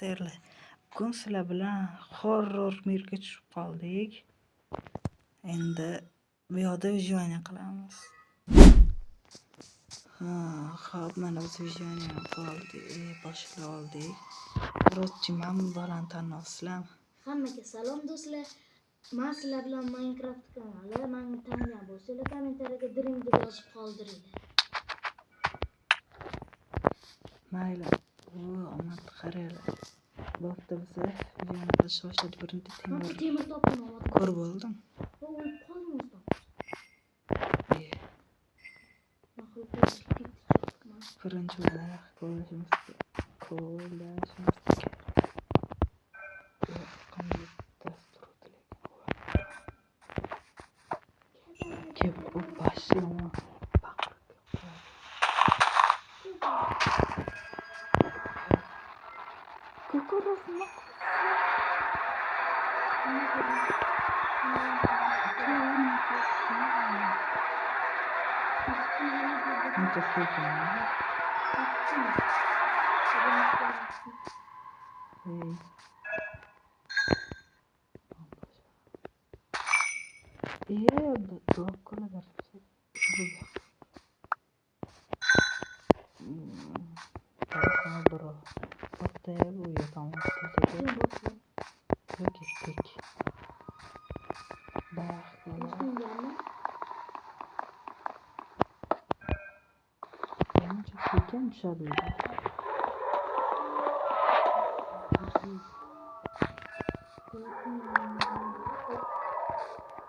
derler. Bugun sizlar bilan horror mirga tushib qoldik. Endi bu yoqda vijvaniya qilamiz. Xo'p, mana biz vijvaniya boshlab oldik. Biroz mana bolani taniyapsizlarmi? Hammaga salom do'stlar. Men sizlar bilan Minecraft kanali. Meni tanigan bo'lsanglar, kommentariyaga diring deb yozib qoldiringlar. Mayli. Omad qaranglar. Bo'pti, biz vijvaniya qilish boshladik. Birinchi temir topdim. ko'rib oldim. O'lib qoldingiz. Birinchi bo'lib ko'rishimiz kerak. Qanday dastur lekin bu boshlayman. Ko'korasizmi?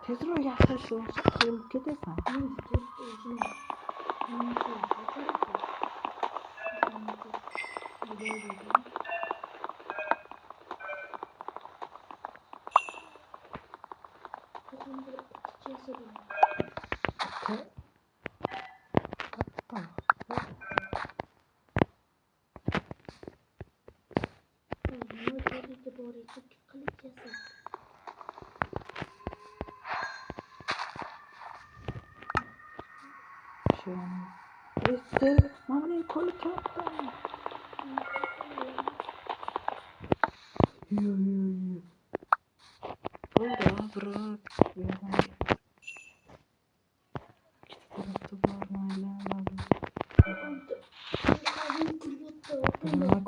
Tezroq yashash qilib ketasan. Mana qo'li katta.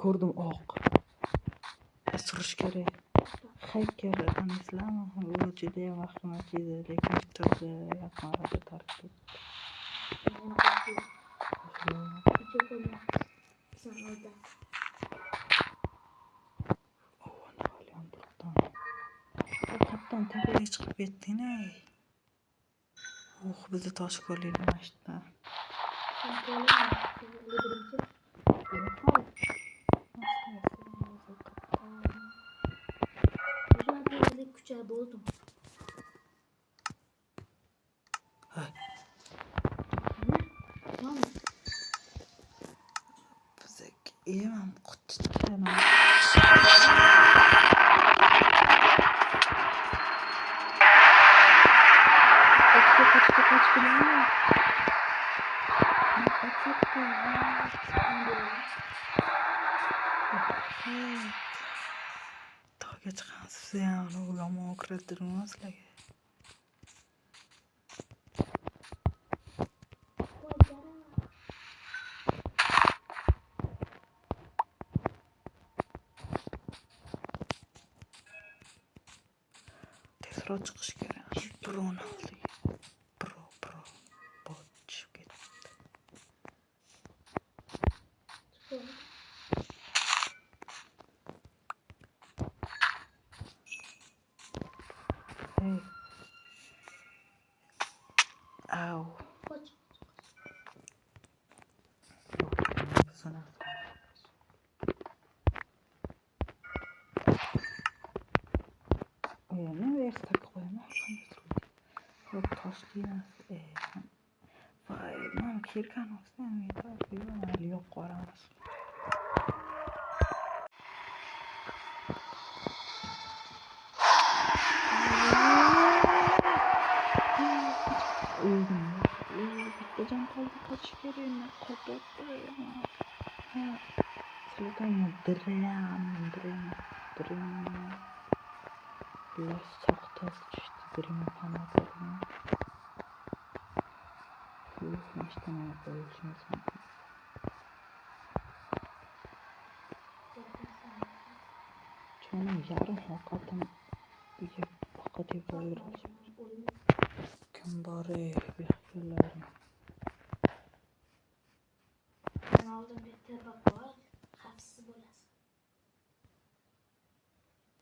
Ko'rdim oq. Surish kerak. Haykal aniqlami? U juda ham vaqtimiz edi, lekin turdi yaqinlarda tark etdi. Kaptan tepaga chiqib ketding-ey. Bizni tosh ko'rlikmashdi. Kucha bo'ldim. Yemam qutitgan. Tog'ga chiqamiz. Siz ham yomon kirdirmasizlar. Tezroq chiqish kerak. Drone oldik. Bot tushib ketdi. Au. Ne versa koyma. Toshkent. Vay, men kirgan olsam, yetar. Yo'q qoramiz. Bittadan qoldi qochish kerak. Qo'rqib turibman. Sizlarga dirang Dream biraz saktaz düştü. Dream'e kanatlarına. Yürüyüşmüşten ölçümüz mümkün. Çoğunun yarım hakikaten fakat yapılır. Kim bari bekliyorlarım. Ben aldım bir tabak var. Hafsız olasın.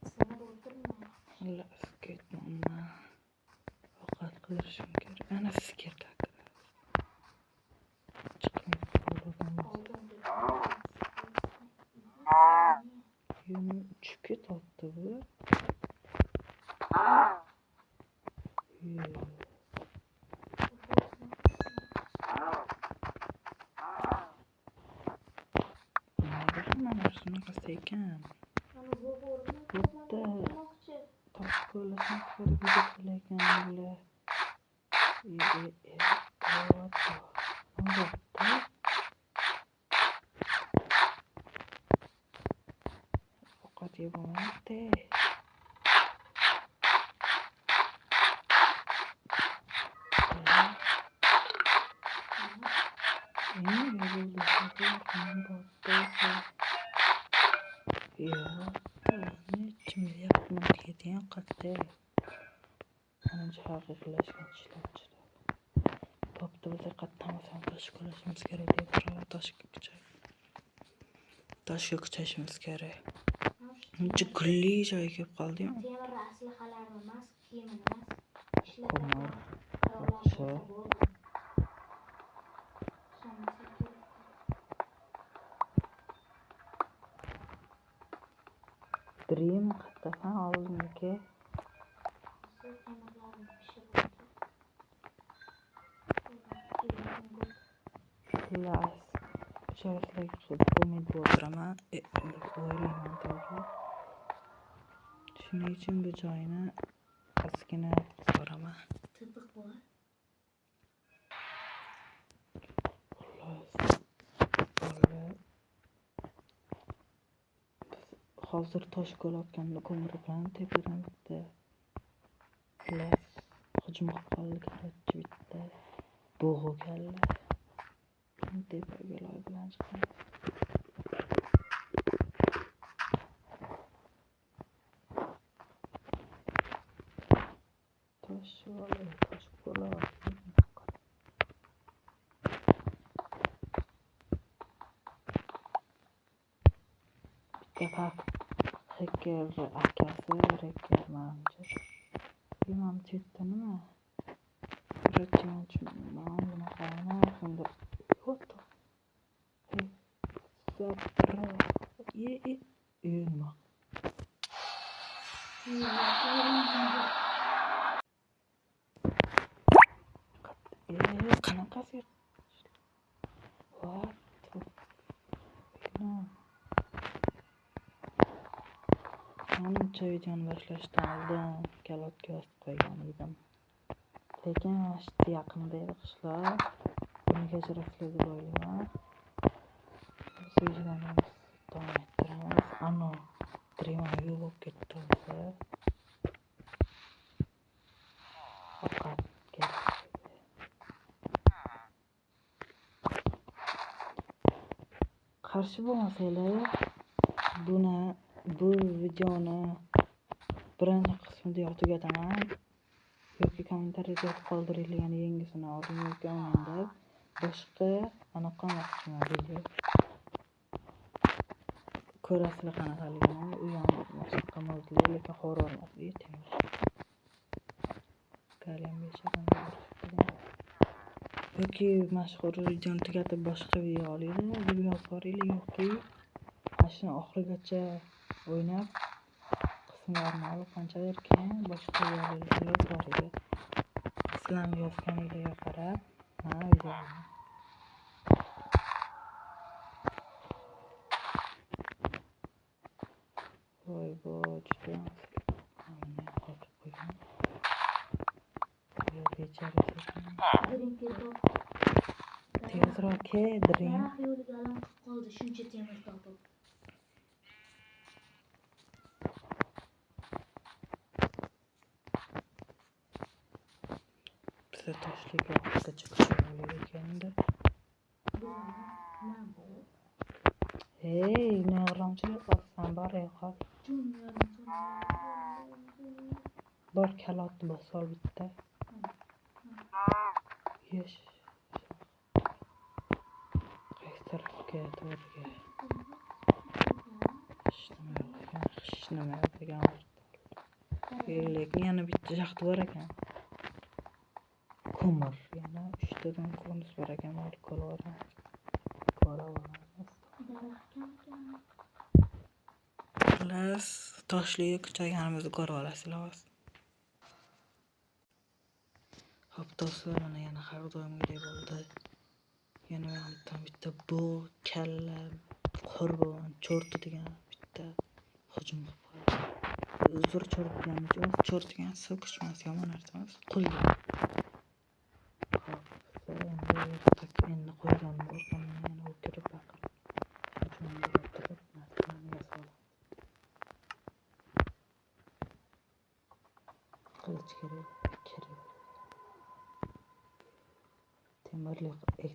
Sana da oturma. Allah sıkıntı ama. Fakat kılırışım gerek. Ana fikir takır. Çıkmayıp olur. Aldım bir Yönü çükü tattı bu. Hemen arasına kasayken. Burada taş kolasın sonra bir de kolayken bile. Evet. Fakat yapamadı. İyi yoruldu. Ya, ne için yapmak yediğin kattı. Anca hakikileşken işlemciler. Topta bize katlamasam taş kolaşımız gerek diye buraya taş gökçeşimiz gerek. Hiç gülli joy gelip kaldı ya. Kumar, akşa. Dream kattasan aldım ki. Las. Şöyle komedi olur ama oylayman doğru. Şunun için bu joyna askine var ama. Tıpık var. Vallahi hazır taş kolatken de komuru bilen tepeden bitti. Las. Hıcımak kaldı karatçı bitti. Boğu geldi. Tepe gelay bilen çıkan. Taş kolat. Defa hacker akası hacker manager. Bilmem tüttü mi? Üreteceğim için bana kaynar şimdi yotu. Sapra iyi uyuma. Kanan kasir. What? No. Ancha videoni boshlashdan oldin kalotga yozib qo'ygan edim. Lekin ashti yaqinda edi qishloq. Buni kechirasizlar deb o'ylayman. Suyunamiz davom ettiramiz. Ano Dream yo'q ketdi o'zi. Faqat qarshi bo'lmasanglar bu videoni birinchi qismida yo'q tugataman yoki kommentariyada qoldiringlar, yana yangisini oling yoki olmangda boshqa anaqa qilmoqchiman video. Ko'rasizlar qanaqaligini, u ham boshqa mavzular, lekin horror mavzu yetamiz. Kalem becharam yoki mashhur videoni tugatib boshqa video olinglar deb yozib boringlar, yoki ashuni oxirigacha o'ynab qismlarni olib qanchadir keyin boshqa videolarga yozib boringlar. Sizlarni yozganinglarga qarab mana videoni voy juda qotib qo'ygan. Bechara tezroq ke Dream. Daraxt yo'liga alam qilib qoldi, shuncha temir topib. Do'stlar toshlik vaqtda chiqishi bo'lar ekanda. Hey, nag'ramchilik qilsan, bor yo'qol. Bor kalotni bosol bitta. Yesh. Qaysi tarafga to'g'riga? Hech nima yo'q ekan. Lekin yana bitta shaxta bor ekan. Ko'mir, yana 3 tadan konus bor ekan, bor ko'laveramiz. Xullas, toshliga kuchayganimizni ko'rib olasizlar hozir. Xo'p do'stlar, mana yana har doimgidek bo'ldi. Yana ham bitta bu kalla qurbon cho'rti degan bitta hujum qilib qoldi. Uzr cho'rt degan emas, cho'rt degan so'kish emas, yomon narsa emas, qo'ygan. Endi qo'ygan o'rtamdan yana u kirib baqirib. Hujumga turib, narsani yasoladi. Qilich kerak.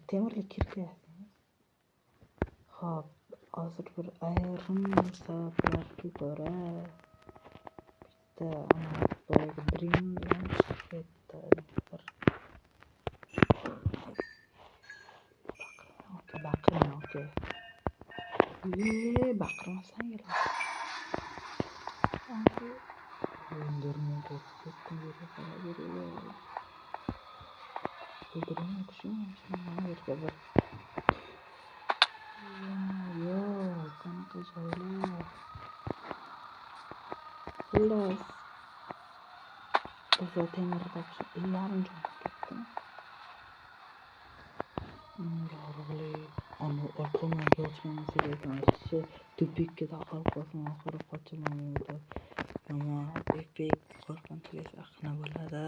Temirlik kirgan. Xo'p, hozir bir ayrim sabablarga ko'ra bitta boyagi Dream bilan chiqib ketdi. Baqirma, okey. Baqirmasang kerak. O'ndirmay ketdim yerga qarab yuraver. O'ldirmay tushunmayman yerga bir. Yo'q, qanaqa joylar. Xullas. O'zi temirda yarim joy ketdim. Yorug'lik. Ana orqamdan kelayotgan musiqa tupikka taqalib qolsam oxiri qochaman. Yomon epik qo'rqinchli sahna bo'ladi.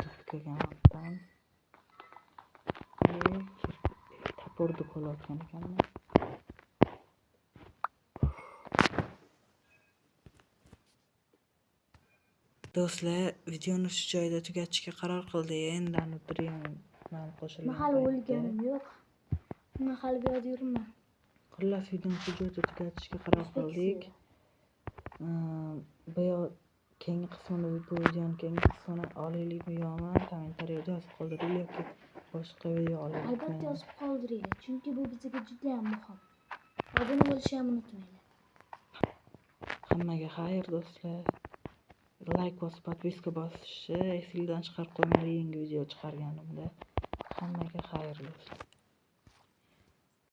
Tupikka ham tapurdi qo'layotgan ekanman. Do'stlar, videoni shu joyda tugatishga qaror qildik. Endi Dream bilan qo'shilgan. Mahali o'lganim yo'q. Mahali bu yerda yuribman. Xullas, videoni shu joyda tugatishga qaror qildik. Keyingi qismini bu videoni keyingi qismini olaylikmi yo'qmi? Kommentariyada yozib qoldiring yoki boshqa video olaylikmi? Albatta yozib qoldiringlar, chunki bu bizga juda ham muhim. Obuna bo'lishni ham unutmanglar. Hammaga xayr do'stlar. Like bosib, podpiska bosishni esingizdan chiqarib qo'ymang, yangi video chiqarganimda.